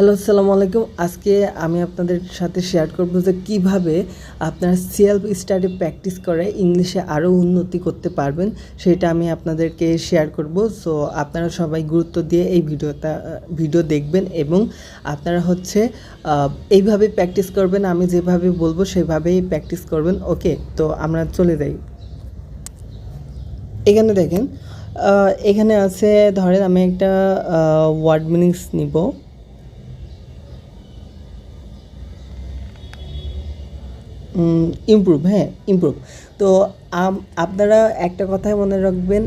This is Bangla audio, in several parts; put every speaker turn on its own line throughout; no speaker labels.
হ্যালো, আসসালামু আলাইকুম। আজকে আমি আপনাদের সাথে শেয়ার করব যে কিভাবে আপনারা সেলফ স্টাডি প্র্যাকটিস করে ইংলিশে আরও উন্নতি করতে পারবেন, সেটা আমি আপনাদেরকে শেয়ার করব। সো আপনারা সবাই গুরুত্ব দিয়ে এই ভিডিও দেখবেন এবং আপনারা এইভাবে প্র্যাকটিস করবেন। আমি যেভাবে বলবো সেভাবেই প্র্যাকটিস করবেন। ওকে, তো আমরা চলে যাই। এখানে দেখেন, এখানে আছে, ধরেন আমি একটা ওয়ার্ড মিনিংস নিব। ইমপ্রুভ, হ্যাঁ, ইমপ্রুভ। তো আপনারা একটা কথাই মনে রাখবেন,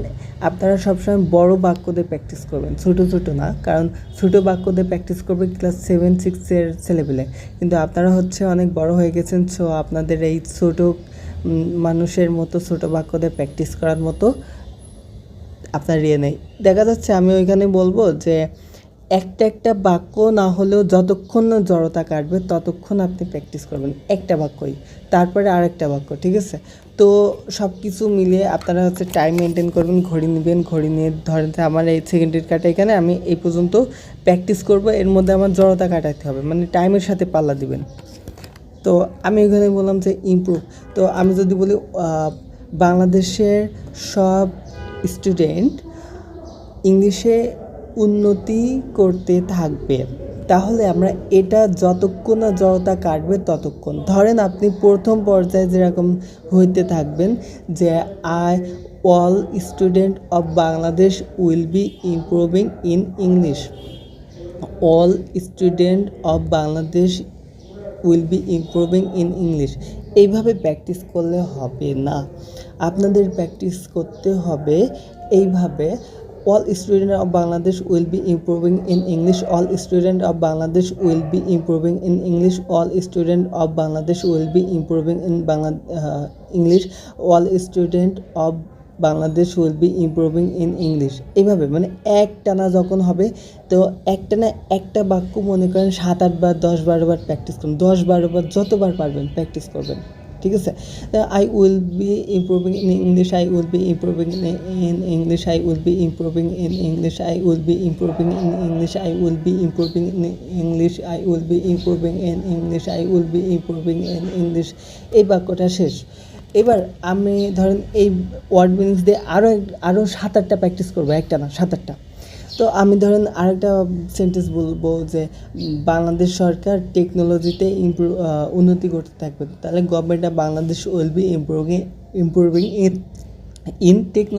আপনারা সবসময় বড় বাক্য দিয়ে প্র্যাকটিস করবেন, ছোটো ছোটো না। কারণ ছোটো বাক্য দিয়ে প্র্যাকটিস করবে ক্লাস 7-6-এর ছেলেপেলে, কিন্তু আপনারা অনেক বড় হয়ে গেছেন। সো আপনাদের এই ছোটো মানুষের মতো ছোটো বাক্য দিয়ে প্র্যাকটিস করার মতো আপনার নেই। দেখা যাচ্ছে আমি ওইখানে বলবো যে একটা বাক্য না হলেও যতক্ষণ না জড়তা কাটবে ততক্ষণ আপনি প্র্যাকটিস করবেন একটা বাক্যই, তারপরে আরেকটা বাক্য, ঠিক আছে? তো সব কিছু মিলিয়ে আপনারা টাইম মেনটেন করবেন, ঘড়ি নেবেন, ঘড়ি নিয়ে ধরেন যে আমার এই সেকেন্ডের কাটা এখানে আমি এই পর্যন্ত প্র্যাকটিস করব, এর মধ্যে আমার জড়তা কাটাতে হবে, মানে টাইমের সাথে পাল্লা দিবেন। তো আমি এখানে বললাম যে ইমপ্রুভ। তো আমি যদি বলি বাংলাদেশের সব স্টুডেন্ট ইংলিশে উন্নতি করতে থাকবে, তাহলে আমরা এটা যতক্ষণ না জড়তা কাটবে ততক্ষণ, ধরেন আপনি প্রথম পর্যায়ে যেরকম হইতে থাকবেন যে all student of Bangladesh will be improving in English, all student of Bangladesh will be improving in English. এইভাবে প্র্যাকটিস করলে হবে না, আপনাদের প্র্যাকটিস করতে হবে এইভাবে, all students of Bangladesh will be improving in English, all students of Bangladesh will be improving in English, all students of Bangladesh will be improving in English, all students of Bangladesh will be improving in English. এইভাবে মানে একটানা যখন হবে, তো একটানা একটা বাক্য মনে করেন 7-8 বার 10-12 বার প্র্যাকটিস করুন, 10-12 বার যতবার পারবেন প্র্যাকটিস করবেন, ঠিক আছে? I will be improving in English, I will be improving in English, I will be improving in English, I will be improving in English, I will be improving in English, I will be improving in English, I will be improving in English. এই বাক্যটা শেষ। এবার আমি ধরেন এই ওয়ার্ড মিনিংস দিয়ে আরও 7-8টা প্র্যাকটিস করবো, একটা না 7-8টা। তো আমি ধরেন আরেকটা সেন্টেন্স বলবো যে বাংলাদেশ সরকার টেকনোলজিতে উন্নতি করতে থাকবে, তাহলে government of Bangladesh will be improving in technology.